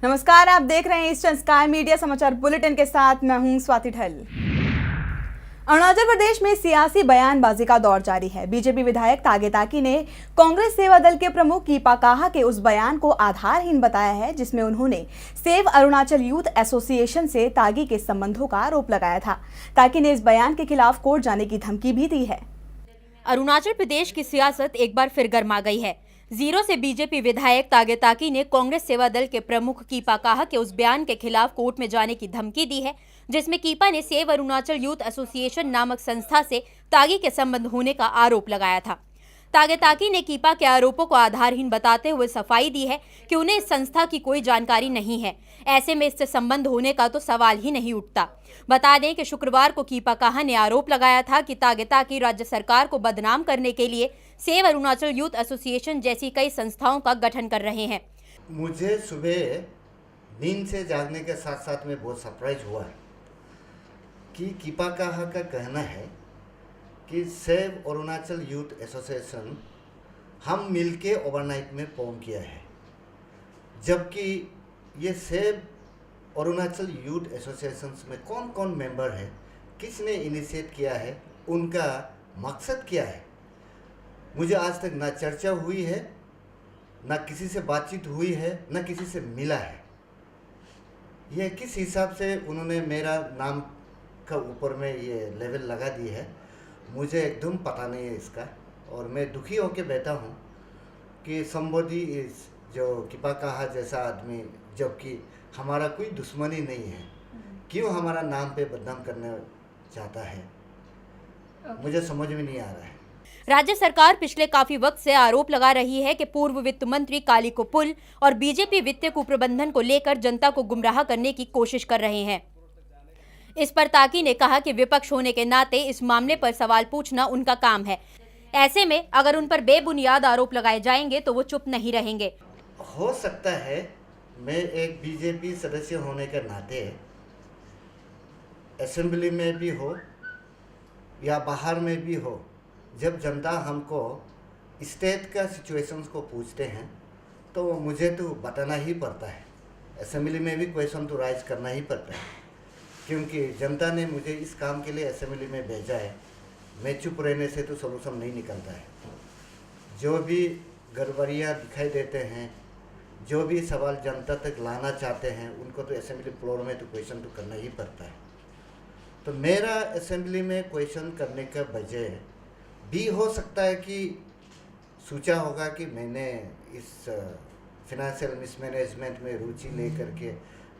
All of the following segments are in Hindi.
नमस्कार, आप देख रहे हैं ईस्टर्न स्काई मीडिया समाचार बुलेटिन के साथ मैं हूं स्वाति ढल। अरुणाचल प्रदेश में सियासी बयानबाजी का दौर जारी है। बीजेपी विधायक तागे ताकी ने कांग्रेस सेवा दल के प्रमुख कीपा काहा के उस बयान को आधारहीन बताया है जिसमें उन्होंने सेव अरुणाचल यूथ एसोसिएशन से तागी के संबंधों का आरोप लगाया था। ताकी ने इस बयान के खिलाफ कोर्ट जाने की धमकी भी दी है। अरुणाचल प्रदेश की सियासत एक बार फिर गर्मा गई है। जीरो से बीजेपी विधायक तागे ताकी ने कांग्रेस सेवा दल के प्रमुख कीपा काहा के उस बयान के खिलाफ कोर्ट में जाने की धमकी दी है जिसमें कीपा ने सेव अरुणाचल यूथ एसोसिएशन नामक संस्था से तागी के संबंध होने का आरोप लगाया था। तागे ताकी ने कीपा के आरोपों को आधारहीन बताते हुए सफाई दी है कि उन्हें इस संस्था की कोई जानकारी नहीं है। ऐसे में इससे संबंध होने का तो सवाल ही नहीं उठता। बता दें कि शुक्रवार को कीपा काहा ने आरोप लगाया था कि तागे ताकी राज्य सरकार को बदनाम करने के लिए सेव अरुणाचल यूथ एसोसिएशन जैसी कई संस्थाओं का गठन कर रहे हैं। मुझे सुबह नींद से जागने के साथ साथ में बहुत सरप्राइज हुआ है कि कीपा काहा का कहना है कि सेव अरुणाचल यूथ एसोसिएशन हम मिलके ओवरनाइट में फॉर्म किया है, जबकि ये सेव अरुणाचल यूथ एसोसिएशन में कौन कौन मेंबर है, किसने इनिशिएट किया है, उनका मकसद क्या है, मुझे आज तक ना चर्चा हुई है, ना किसी से बातचीत हुई है, ना किसी से मिला है। ये किस हिसाब से उन्होंने मेरा नाम का ऊपर में ये लेवल लगा दी है, मुझे एकदम पता नहीं है इसका। और मैं दुखी होकर बैठा हूँ कि somebody is जो कीपा काहा जैसा आदमी, जबकि हमारा कोई दुश्मनी नहीं है, क्यों हमारा नाम पे बदनाम करना चाहता है, मुझे समझ में नहीं आ रहा है। राज्य सरकार पिछले काफी वक्त से आरोप लगा रही है कि पूर्व वित्त मंत्री कालिको पुल और बीजेपी वित्तीय कुप्रबंधन को लेकर जनता को गुमराह करने की कोशिश कर रहे हैं। इस पर ताकी ने कहा कि विपक्ष होने के नाते इस मामले पर सवाल पूछना उनका काम है। ऐसे में अगर उन पर बेबुनियाद आरोप लगाए जाएंगे तो वो चुप नहीं रहेंगे। हो सकता है मैं एक बीजेपी सदस्य होने के नाते असेंबली में भी हो या बाहर में भी हो, जब जनता हमको स्टेट का सिचुएशंस को पूछते हैं तो मुझे तो बताना ही पड़ता है। असेंबली में भी क्वेश्चन तो राइज करना ही पड़ता है, क्योंकि जनता ने मुझे इस काम के लिए असेंबली में भेजा है। मैं चुप रहने से तो सोल्यूशन नहीं निकलता है। जो भी गड़बड़ियाँ दिखाई देते हैं, जो भी सवाल जनता तक लाना चाहते हैं, उनको तो असेंबली फ्लोर में तो क्वेश्चन तो करना ही पड़ता है। तो मेरा असेंबली में क्वेश्चन करने का वजह भी हो सकता है कि सोचा होगा कि मैंने इस फिनेंशियल मिसमैनेजमेंट में रुचि लेकर के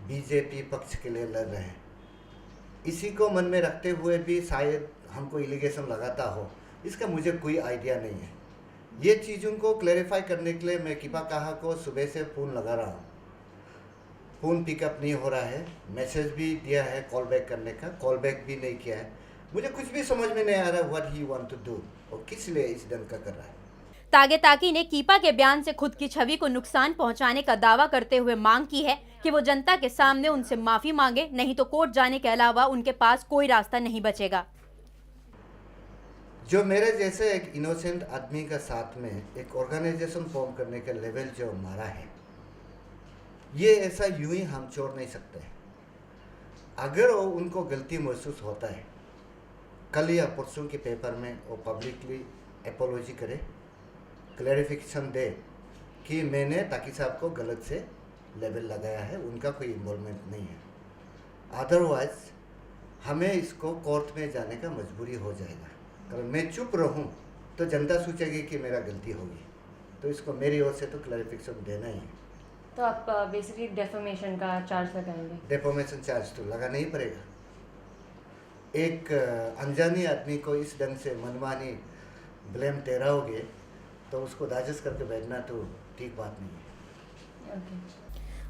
बीजेपी पक्ष के लिए लड़ रहे हैं। इसी को मन में रखते हुए भी शायद हमको एलिगेशन लगाता हो, इसका मुझे कोई आइडिया नहीं है। ये चीज़ों को क्लैरिफाई करने के लिए मैं कीपा काहा को सुबह से फ़ोन लगा रहा हूँ, फ़ोन पिकअप नहीं हो रहा है। मैसेज भी दिया है कॉल बैक करने का, कॉल बैक भी नहीं किया है। मुझे कुछ भी समझ में नहीं आ रहा what he want to do और किस लिए इस ढंग का कर रहा है। तागे ताकी ने कीपा के बयान से खुद की छवि को नुकसान पहुंचाने का दावा करते हुए मांग की है कि वो जनता के सामने उनसे माफी मांगे, नहीं तो कोर्ट जाने के अलावा उनके पास कोई रास्ता नहीं बचेगा। जो मेरे जैसे एक इनोसेंट आदमी का साथ में एक ऑर्गेनाइजेशन फॉर्म करने का लेवल जो हमारा है, ये ऐसा यूं ही हम छोड़ नहीं सकते। अगर वो उनको गलती महसूस होता है, कल या परसों के पेपर में वो पब्लिकली एपोलॉजी करे, क्लैरिफिकेशन दे कि मैंने ताकी साहब को गलत से लेवल लगाया है, उनका कोई इन्वॉल्वमेंट नहीं है। अदरवाइज हमें इसको कोर्ट में जाने का मजबूरी हो जाएगा। अगर मैं चुप रहूं तो जनता सोचेगी कि मेरा गलती होगी, तो इसको मेरी ओर से तो क्लैरिफिकेशन देना ही है। तो आप बेसिकली डेफोमेशन का चार्ज लगाएंगे? डेफोमेशन चार्ज तो लगाना ही पड़ेगा। एक अनजानी आदमी को इस ढंग से मनमानी ब्लेम ठहराओगे तो उसको दाजिश करके बैठना तो ठीक बात नहीं है।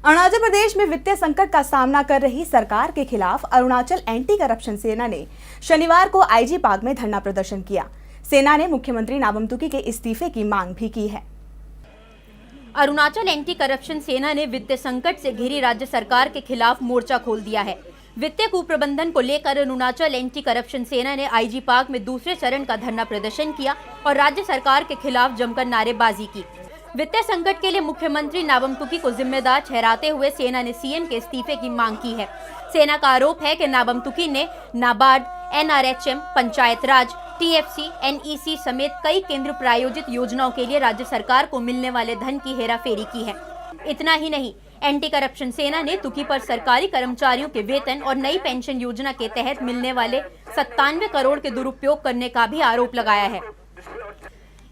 अरुणाचल प्रदेश में वित्तीय संकट का सामना कर रही सरकार के खिलाफ अरुणाचल एंटी करप्शन सेना ने शनिवार को आईजी पार्क में धरना प्रदर्शन किया। सेना ने मुख्यमंत्री नाबम तुकी के इस्तीफे की मांग भी की है। अरुणाचल एंटी करप्शन सेना ने वित्तीय संकट से घिरी राज्य सरकार के खिलाफ मोर्चा खोल दिया है। वित्तीय कुप्रबंधन को लेकर अरुणाचल एंटी करप्शन सेना ने आईजी पार्क में दूसरे चरण का धरना प्रदर्शन किया और राज्य सरकार के खिलाफ जमकर नारेबाजी की। वित्तीय संकट के लिए मुख्यमंत्री नाबम तुकी को जिम्मेदार ठहराते हुए सेना ने सीएम के इस्तीफे की मांग की है। सेना का आरोप है कि नाबम तुकी ने नाबार्ड, एनआरएचएम, पंचायत राज, टीएफसी, एनईसी समेत कई केंद्र प्रायोजित योजनाओं के लिए राज्य सरकार को मिलने वाले धन की हेराफेरी की है। इतना ही नहीं, एंटी करप्शन सेना ने तुकी पर सरकारी कर्मचारियों के वेतन और नई पेंशन योजना के तहत मिलने वाले 97 करोड़ के दुरुपयोग करने का भी आरोप लगाया है।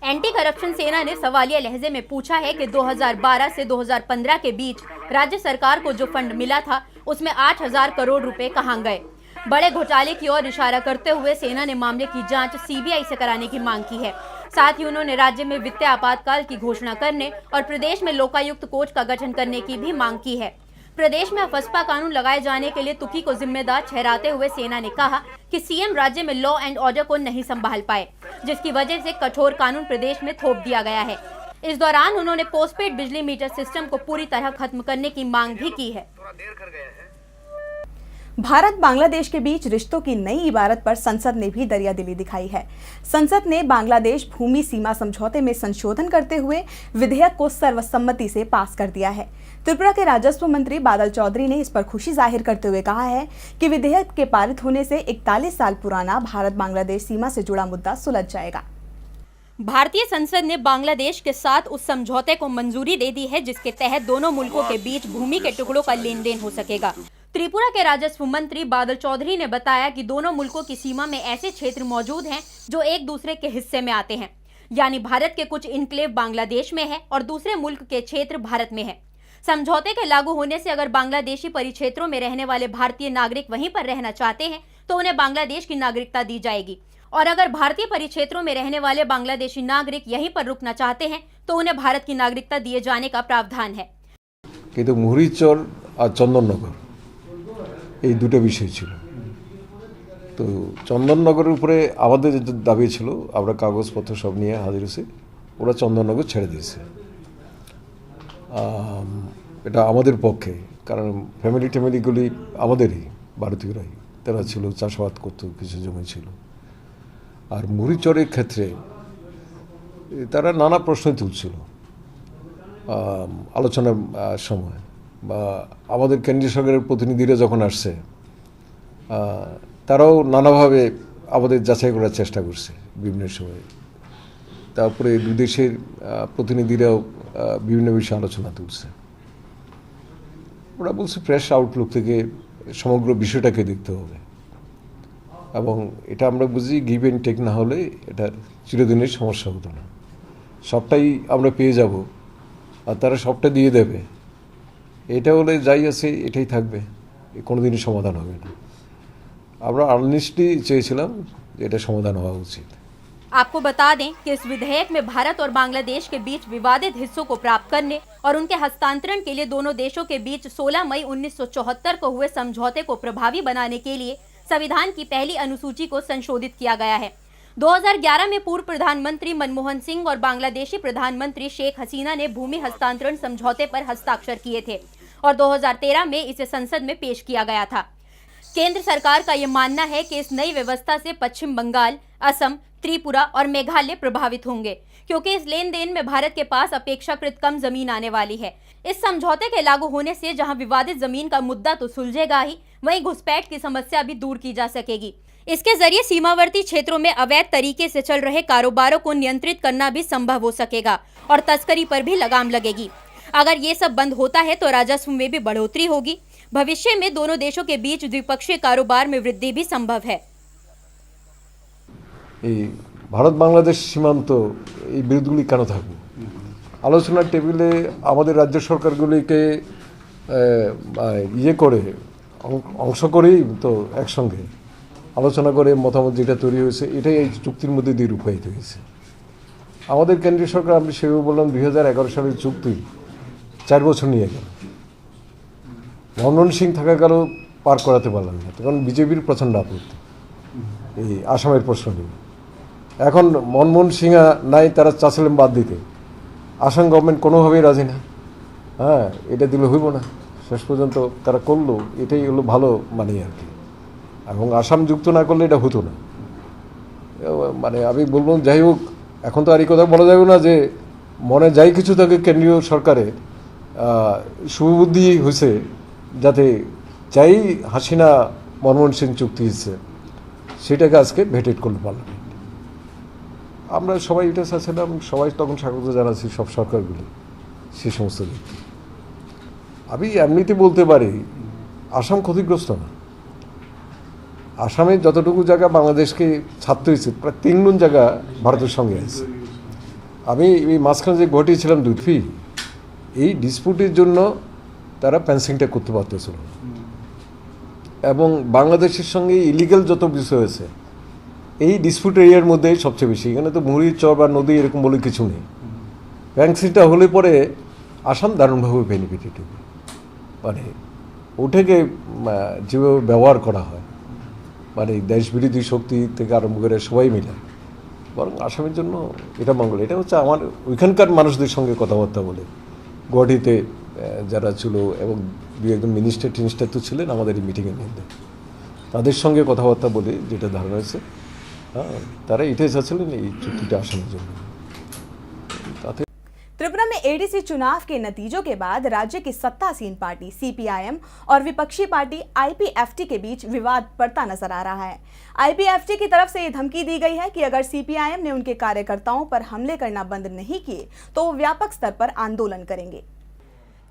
एंटी करप्शन सेना ने सवालिया लहजे में पूछा है कि 2012 से 2015 के बीच राज्य सरकार को जो फंड मिला था उसमें 8,000 करोड़ रुपए कहां गए। बड़े घोटाले की ओर इशारा करते हुए सेना ने मामले की जांच सीबीआई से कराने की मांग की है। साथ ही उन्होंने राज्य में वित्तीय आपातकाल की घोषणा करने और प्रदेश में लोकायुक्त कोर्ट का गठन करने की भी मांग की है। प्रदेश में अफस्पा कानून लगाए जाने के लिए तुकी को जिम्मेदार ठहराते हुए सेना ने कहा कि सीएम राज्य में लॉ एंड ऑर्डर को नहीं संभाल पाए, जिसकी वजह से कठोर कानून प्रदेश में थोप दिया गया है। इस दौरान उन्होंने पोस्टपेड बिजली मीटर सिस्टम को पूरी तरह खत्म करने की मांग भी की है। भारत बांग्लादेश के बीच रिश्तों की नई इबारत पर संसद ने भी दरियादिली दिखाई है। संसद ने बांग्लादेश भूमि सीमा समझौते में संशोधन करते हुए विधेयक को सर्वसम्मति से पास कर दिया है। त्रिपुरा के राजस्व मंत्री बादल चौधरी ने इस पर खुशी जाहिर करते हुए कहा है कि विधेयक के पारित होने से 41 साल पुराना भारत बांग्लादेश सीमा से जुड़ा मुद्दा सुलझ जाएगा। भारतीय संसद ने बांग्लादेश के साथ उस समझौते को मंजूरी दे दी है जिसके तहत दोनों मुल्कों के बीच भूमि के टुकड़ों का लेन देन हो सकेगा। त्रिपुरा के राजस्व मंत्री बादल चौधरी ने बताया कि दोनों मुल्कों की सीमा में ऐसे क्षेत्र मौजूद हैं जो एक दूसरे के हिस्से में आते हैं, यानी भारत के कुछ इनक्लेव बांग्लादेश में है और दूसरे मुल्क के क्षेत्र भारत में है। समझौते के लागू होने से अगर बांग्लादेशी परिक्षेत्रों में रहने वाले भारतीय नागरिक वहीं पर रहना चाहते हैं तो उन्हें बांग्लादेश की नागरिकता दी जाएगी, और अगर भारतीय परिक्षेत्रों में रहने वाले बांग्लादेशी नागरिक यहीं पर रुकना चाहते हैं तो उन्हें भारत की नागरिकता दिए जाने का प्रावधान है। কিন্তু মুহুরীচর আর চন্দননগর এই দুটো বিষয় ছিল। তো চন্দননগরের উপরে আমাদের যে দাবি ছিল, আমরা কাগজপত্র সব নিয়ে হাজির হয়েছি, ওরা চন্দননগর ছেড়ে দিয়েছে। এটা আমাদের পক্ষে, কারণ ফ্যামিলিগুলি আমাদেরই, ভারতীয়রাই, তারা ছিল, চাষাবাদ করতো, কিছু জমি ছিল। আর মুহুরীচরের ক্ষেত্রে তারা নানা প্রশ্ন তুলছিল আলোচনার সময়, বা আমাদের কেন্দ্রীয় সরকারের প্রতিনিধিরা যখন আসছে তারাও নানাভাবে আমাদের যাচাই করার চেষ্টা করছে বিভিন্ন সময়ে। তারপরে দুদেশের প্রতিনিধিরাও বিভিন্ন বিষয়ে আলোচনা তুলছে। ওরা বলছে ফ্রেশ আউটলুক থেকে সমগ্র বিষয়টাকে দেখতে হবে, এবং এটা আমরা বুঝি গিভ অ্যান্ড টেক না হলে এটা চিরদিনের সমস্যা হতো না। সবটাই আমরা পেয়ে যাব আর তারা সবটা দিয়ে দেবে, এটা হলে যাই আছে এটাই থাকবে, কোনোদিনই সমাধান হবে না। আমরা আর্নেস্টলি চেয়েছিলাম যে এটা সমাধান হওয়া উচিত। आपको बता दें कि इस विधेयक में भारत और बांग्लादेश के बीच विवादित हिस्सों को प्राप्त करने और उनके हस्तांतरण के लिए दोनों देशों के बीच 16 मई 1974 को हुए समझौते को प्रभावी बनाने के लिए संविधान की पहली अनुसूची को संशोधित किया गया है। 2011 में पूर्व प्रधानमंत्री मनमोहन सिंह और बांग्लादेशी प्रधानमंत्री शेख हसीना ने भूमि हस्तांतरण समझौते पर हस्ताक्षर किए थे और 2013 में इसे संसद में पेश किया गया था। केंद्र सरकार का यह मानना है कि इस नई व्यवस्था से पश्चिम बंगाल, असम, त्रिपुरा और मेघालय प्रभावित होंगे, क्योंकि इस लेन देन में भारत के पास अपेक्षाकृत कम जमीन आने वाली है। इस समझौते के लागू होने से जहां विवादित जमीन का मुद्दा तो सुलझेगा ही, वहीं घुसपैठ की समस्या भी दूर की जा सकेगी। इसके जरिए सीमावर्ती क्षेत्रों में अवैध तरीके से चल रहे कारोबारों को नियंत्रित करना भी संभव हो सकेगा और तस्करी पर भी लगाम लगेगी। अगर ये सब बंद होता है तो राजस्व में भी बढ़ोतरी होगी। भविष्य में दोनों देशों के बीच द्विपक्षीय कारोबार में वृद्धि भी संभव है। এই ভারত বাংলাদেশ সীমান্ত এই বিরোধগুলি কেন থাকবে? আলোচনার টেবিলে আমাদের রাজ্য সরকারগুলিকে ইয়ে করে অংশ করেই তো একসঙ্গে আলোচনা করে মতামত যেটা তৈরি হয়েছে, এটাই এই চুক্তির মধ্যে দিয়ে রূপায়িত হয়েছে। আমাদের কেন্দ্রীয় সরকার, আমি সেভাবে বললাম, 2011 সালের চুক্তি 4 বছর নিয়ে গেল। মনমোহন সিং থাকাকালেও পার করাতে পারলাম না, তখন বিজেপির প্রচণ্ড আপত্তি এই আসামের প্রশ্ন নিয়ে। এখন মনমোহন সিংহা নাই, তারা চাচ্ছিলেন বাদ দিতে, আসাম গভর্নমেন্ট কোনোভাবেই রাজি না। হ্যাঁ, এটা দিলে হইব না, শেষ পর্যন্ত তারা করলো, এটাই হলো ভালো মানে আর কি। এবং আসাম যুক্ত না করলে এটা হতো না। মানে আমি বলবো, যাই হোক, এখন তো আর এই কথা বলা যাবে না যে মনে যাই কিছু থাকে কেন্দ্রীয় সরকারে সুবুদ্ধি হয়েছে যাতে যাই হাসিনা মনমোহন সিং চুক্তি হয়েছে সেটাকে আজকে ভেটেট করলো পার্লামেন্ট। আমরা সবাই এটা চাচ্ছিলাম, সবাই তখন স্বাগত জানাচ্ছি সব সরকারগুলি সে সমস্ত দিক। আমি এমনিতে বলতে পারি আসাম ক্ষতিগ্রস্ত না। আসামে যতটুকু জায়গা বাংলাদেশকে ছাড়তে হয়েছে প্রায় 3 গুণ জায়গা ভারতের সঙ্গে আছে। আমি এই মাঝখানে যে ঘটিয়েছিলাম দুধফি, এই ডিসপুটের জন্য তারা ফেন্সিংটা করতে পারতেছিল না। এবং বাংলাদেশের সঙ্গে ইলিগাল যত বিষয় হয়েছে এই ডিসপুট এরিয়ার মধ্যে সবচেয়ে বেশি। এখানে তো মুড়ি চর বা নদী এরকম বলে কিছু নেই। ফেন্সিংটা হলে পরে আসাম দারুণভাবে বেনিফিটেড হবে। মানে ওটাকে যেভাবে ব্যবহার করা হয়, মানে দেশবিরোধী শক্তি থেকে আরম্ভ করে সবাই মিলে, বরং আসামের জন্য এটা মঙ্গল। এটা হচ্ছে আমার ওইখানকার মানুষদের সঙ্গে কথাবার্তা বলে, গুয়াহাটিতে যারা ছিল এবং 2-1 মিনিস্টার টিনিস্টার তো ছিলেন আমাদের এই মিটিংয়ের মধ্যে, তাদের সঙ্গে কথাবার্তা বলে যেটা ধারণা হয়েছে তারা এটাই চাচ্ছিলেন এই চুক্তিটা আসামের জন্য। তাতে त्रिपुरा में एडीसी चुनाव के नतीजों के बाद राज्य की सत्तासीन पार्टी सीपीआईएम और विपक्षी पार्टी आईपीएफटी के बीच विवाद बढ़ता नजर आ रहा है। आईपीएफटी की तरफ से ये धमकी दी गई है कि अगर सीपीआईएम ने उनके कार्यकर्ताओं पर हमले करना बंद नहीं किए तो वो व्यापक स्तर पर आंदोलन करेंगे।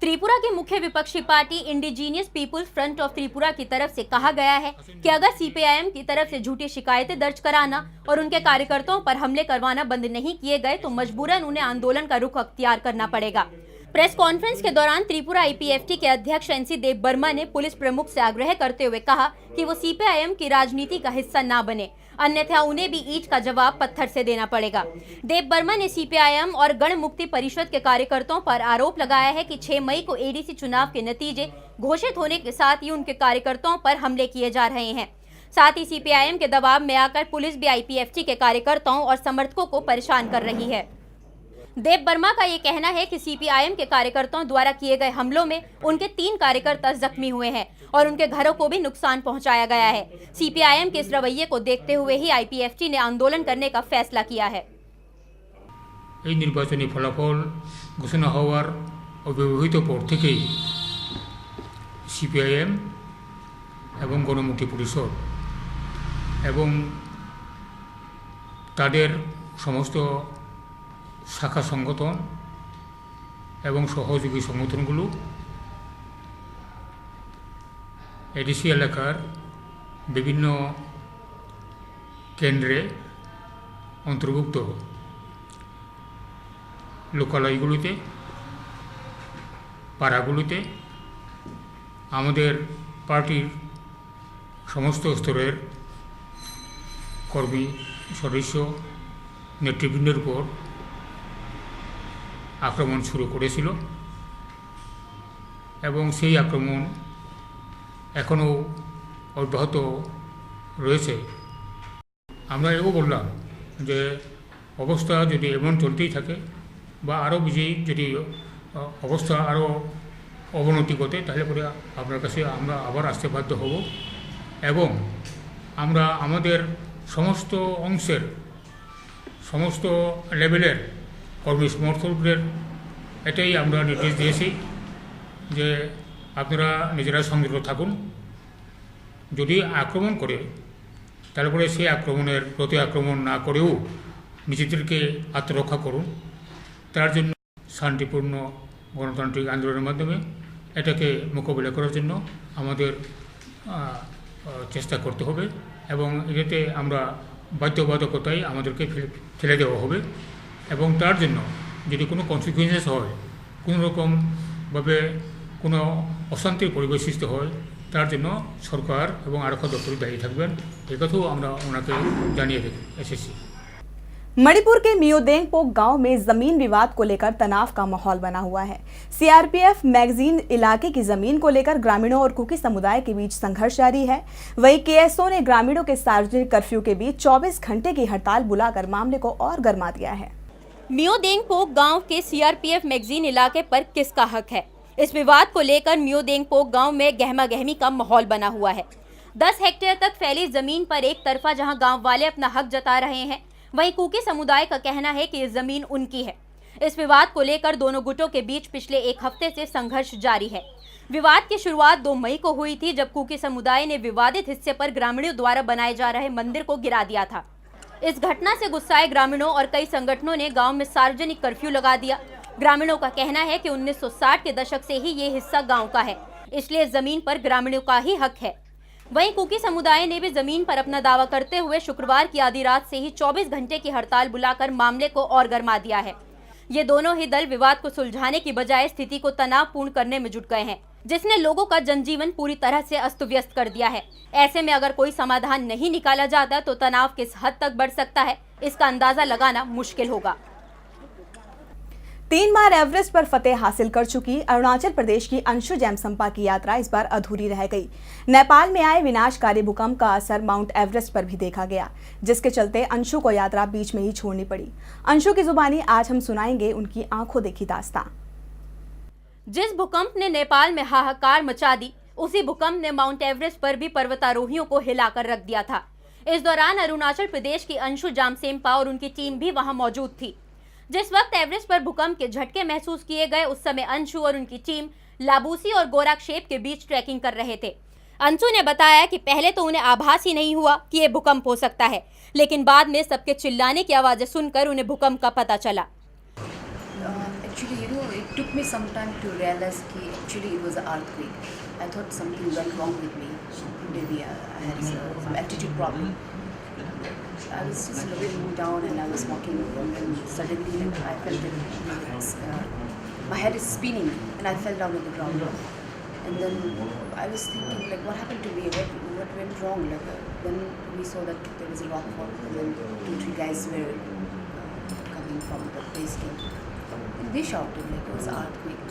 त्रिपुरा की मुख्य विपक्षी पार्टी indigenous peoples front of Tripura की तरफ से कहा गया है कि अगर सीपीआईएम की तरफ से झूठी शिकायतें दर्ज कराना और उनके कार्यकर्ताओं पर हमले करवाना बंद नहीं किए गए तो मजबूरन उन्हें आंदोलन का रुख अख्तियार करना पड़ेगा। प्रेस कॉन्फ्रेंस के दौरान त्रिपुरा आईपीएफटी के अध्यक्ष एनसी देव वर्मा ने पुलिस प्रमुख से आग्रह करते हुए कहा कि वो सीपीआईएम की राजनीति का हिस्सा ना बने, अन्यथा उन्हें भी ईंट का जवाब पत्थर से देना पड़ेगा। देव वर्मा ने सीपीआईएम और गण मुक्ति परिषद के कार्यकर्ताओं पर आरोप लगाया है कि 6 मई को एडीसी चुनाव के नतीजे घोषित होने के साथ ही उनके कार्यकर्ताओं पर हमले किए जा रहे हैं। साथ ही सीपीआईएम के दबाव में आकर पुलिस भी आईपीएफटी के कार्यकर्ताओं और समर्थकों को परेशान कर रही है। देव वर्मा का ये कहना है कि सीपीआईएम के कार्यकर्ताओं द्वारा किए गए हमलों में उनके 3 कार्यकर्ता जख्मी हुए हैं और उनके घरों को भी नुकसान पहुंचाया गया है। सीपीआईएम के इस रवैये को देखते हुए ही आईपीएफटी ने आंदोलन करने का फैसला किया है। এই নির্বাচনী ফলাফল ঘোষণা হওয়ার অব্যবহিত পর থেকেই সিপিআইএম এবং গণমুক্তি পরিষদ এবং তাদের সমস্ত শাখা সংগঠন এবং সহযোগী সংগঠনগুলো এডিসি এলাকার বিভিন্ন কেন্দ্রে অন্তর্ভুক্ত লোকালয়গুলিতে, পাড়াগুলিতে আমাদের পার্টির সমস্ত স্তরের কর্মী সদস্য নেতৃবৃন্দের উপর আক্রমণ শুরু করেছিল এবং সেই আক্রমণ এখনও অব্যাহত রয়েছে। আমরা এও বললাম যে অবস্থা যদি এমন চলতেই থাকে বা আরও বেশি যদি অবস্থা আরও অবনতি ঘটে তাহলে পরে আপনার কাছে আমরা আবার আসতে বাধ্য হব এবং আমরা আমাদের সমস্ত অংশের সমস্ত লেভেলের কর্মী সমর্থকদের এটাই আমরা নির্দেশ দিয়েছি যে আপনারা নিজেরা সংযত থাকুন। যদি আক্রমণ করে তারপরে সেই আক্রমণের প্রতি আক্রমণ না করেও নিজেদেরকে আত্মরক্ষা করুন। তার জন্য শান্তিপূর্ণ গণতান্ত্রিক আন্দোলনের মাধ্যমে এটাকে মোকাবিলা করার জন্য আমাদের চেষ্টা করতে হবে এবং এতে আমরা বাধ্যবাধকতায় আমাদেরকে ফেলে দেওয়া হবে এবং তার জন্য যদি কোনো কনসিকুয়েন্সেস হয়, কোনো রকমভাবে কোনো অশান্তির পরিবেশ সৃষ্টি হয়, তার জন্য সরকার এবং আরক্ষা দপ্তর দায়ী থাকবেন। এই কথাও আমরা ওনাকে জানিয়ে এসেছি। मणिपुर के मियोदेंगपोक गांव में जमीन विवाद को लेकर तनाव का माहौल बना हुआ है। सीआरपीएफ मैगजीन इलाके की जमीन को लेकर ग्रामीणों और कुकी समुदाय के बीच संघर्ष जारी है। वहीं केएसओ ने ग्रामीणों के सार्वजनिक कर्फ्यू के बीच 24 घंटे की हड़ताल बुलाकर मामले को और गर्मा दिया है। मियोदेंगपोक गांव के सीआरपीएफ मैगजीन इलाके पर किसका हक है, इस विवाद को लेकर मियोदेंगपोक गांव में गहमा गहमी का माहौल बना हुआ है। 10 हेक्टेयर तक फैली जमीन पर एक तरफा जहां गांव वाले अपना हक जता रहे हैं, वहीं कुकी समुदाय का कहना है कि ये जमीन उनकी है। इस विवाद को लेकर दोनों गुटों के बीच पिछले एक हफ्ते से संघर्ष जारी है। विवाद की शुरुआत 2 मई को हुई थी, जब कुकी समुदाय ने विवादित हिस्से पर ग्रामीणों द्वारा बनाए जा रहे मंदिर को गिरा दिया था। इस घटना से गुस्साए ग्रामीणों और कई संगठनों ने गांव में सार्वजनिक कर्फ्यू लगा दिया। ग्रामीणों का कहना है कि 1960 के दशक से ही ये हिस्सा गांव का है, इसलिए जमीन पर ग्रामीणों का ही हक है। वहीं कुकी समुदाय ने भी जमीन पर अपना दावा करते हुए शुक्रवार की आधी रात से ही 24 घंटे की हड़ताल बुलाकर मामले को और गर्मा दिया है। ये दोनों ही दल विवाद को सुलझाने की बजाय स्थिति को तनावपूर्ण करने में जुट गए हैं, जिसने लोगों का जनजीवन पूरी तरह से अस्त व्यस्त कर दिया है। ऐसे में अगर कोई समाधान नहीं निकाला जाता तो तनाव किस हद तक बढ़ सकता है, इसका अंदाजा लगाना मुश्किल होगा। 3 बार एवरेस्ट पर फतेह हासिल कर चुकी अरुणाचल प्रदेश की अंशु जैमसंपा की यात्रा इस बार अधूरी रह गई। नेपाल में आए विनाशकारी भूकंप का असर माउंट एवरेस्ट पर भी देखा गया, जिसके चलते अंशु को यात्रा बीच में ही छोड़नी पड़ी। अंशु की जुबानी आज हम सुनाएंगे उनकी आंखों देखी दास्तां। जिस भूकंप ने नेपाल में हाहाकार मचा दी, उसी भूकंप ने माउंट एवरेस्ट पर भी पर्वतारोहियों को हिलाकर रख दिया था। इस दौरान अरुणाचल प्रदेश की अंशु जैमसेंपा और उनकी टीम भी वहां मौजूद थी। जिस वक्त एवरेस्ट पर भूकंप के झटके महसूस किए गए, उस समय अंशु और उनकी टीम लाबूसी और गोराक्षेप के बीच ट्रैकिंग कर रहे थे। अंशु ने बताया कि पहले तो उन्हें आभास ही नहीं हुआ कि ये भूकंप हो सकता है, लेकिन बाद में सबके चिल्लाने की आवाजें सुनकर उन्हें भूकंप का पता चला। Actually, it took me some time to realize that actually it was an earthquake. I thought something went wrong with me. Maybe I had some altitude problem. I was just looking down and I was walking, and then suddenly I felt that my head is spinning, and I fell down on the ground. And then I was thinking, like, what happened to me? What went wrong? Like, then we saw that there was a rock fall, and then 2-3 guys were coming from the base camp. And they shouted like it was an earthquake.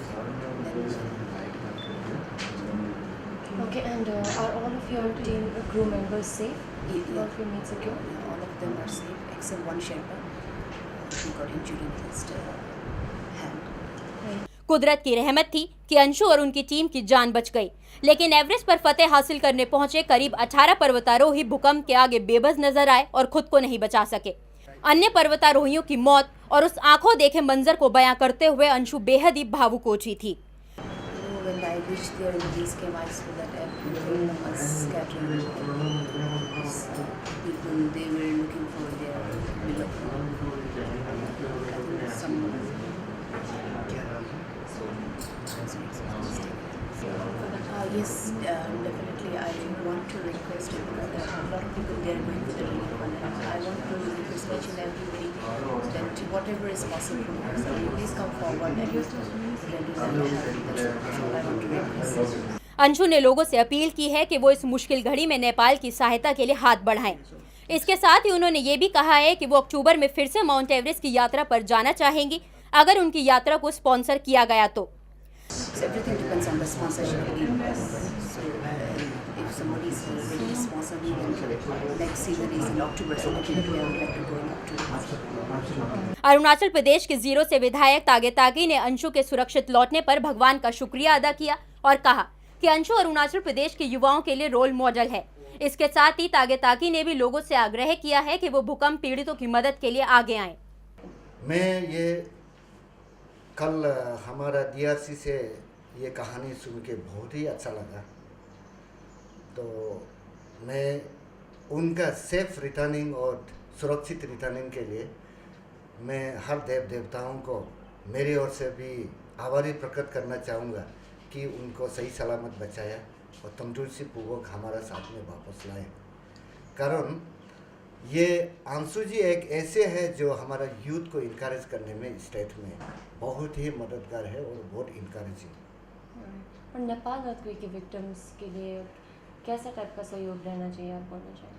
Okay, and are all of your team crew members safe? Yeah. All of your mates secure? All of them are safe except one Sherpa. He got injured in his hand. कुदरत की रहमत थी कि अंशु और उनकी टीम की जान बच गई, लेकिन एवरेस्ट पर फतेह हासिल करने पहुंचे करीब 18 पर्वतारोही भूकंप के आगे बेबस नजर आए और खुद को नहीं बचा सके। अन्य पर्वतारोहियों की मौत और उस आंखों देखे मंजर को बयां करते हुए अंशु बेहद ही भावुक हो उठी थी। When I reached there in the base camp, I saw that everything was scattered. People, they were looking for their beloved. Some. Yes, definitely. I want to request it because there are a lot of people there going for the relief fund. I want to request each and everybody that whatever is possible from us, please come forward and render them help. That's all I want to request. Anshu ने लोगों से अपील की है कि वो इस मुश्किल घड़ी में नेपाल की सहायता के लिए हाथ बढ़ाएं। इसके साथ ही उन्होंने ये भी कहा है कि वो अक्टूबर में फिर से माउंट एवरेस्ट की यात्रा पर जाना चाहेंगी, अगर उनकी यात्रा को स्पॉन्सर किया गया तो। So everything depends on the sponsorship. So if somebody is ready to sponsor me, then next season is in October. So definitely I would like to go in October. Arunachal Pradesh के 0 से विधायक तागे ताकी ने अंशु के सुरक्षित लौटने पर भगवान का शुक्रिया अदा किया और कहा कि अंशु अरुणाचल प्रदेश के युवाओं के लिए रोल मॉडल है। इसके साथ ही तागे ताकी ने भी लोगों से आग्रह किया है कि वो भूकंप पीड़ितों की मदद के लिए आगे आएं। मैं ये कल हमारा DRC से ये कहानी सुन के बहुत ही अच्छा लगा, तो मैं उनका सेफ रिटर्निंग और सुरक्षित रिटर्निंग के लिए मैं हर देव देवताओं को मेरी ओर से भी आभारी प्रकट करना चाहूँगा कि उनको सही सलामत बचाया और तंदुरुस्ती पूर्वक हमारा साथ में वापस लाए। कारण ये अंशु जी एक ऐसे है जो हमारा यूथ को इनकरेज करने में स्टेट में बहुत ही मददगार है और बहुत इनकरेजिंग। और नेपाल अर्थक्वेक के विक्टिम्स के लिए कैसा टाइप का सहयोग रहना चाहिए, आप बोलना चाहिए?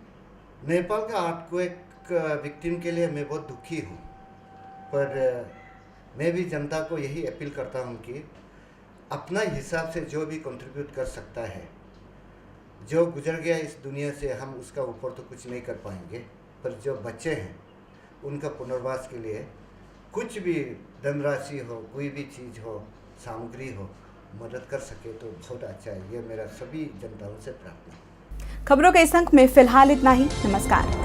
नेपाल का अर्थक्वेक विक्टिम के लिए मैं बहुत दुखी हूँ, पर मैं भी जनता को यही अपील करता हूँ कि अपना हिसाब से जो भी कंट्रीब्यूट कर सकता है, जो गुजर गया इस दुनिया से हम उसका ऊपर तो कुछ नहीं कर पाएंगे, पर जो बच्चे हैं उनका पुनर्वास के लिए कुछ भी धनराशि हो, कोई भी चीज़ हो, सामग्री हो, मदद कर सके तो बहुत अच्छा है। ये मेरा सभी जनताओं से प्रार्थना है। खबरों के इस अंक में फिलहाल इतना ही। नमस्कार।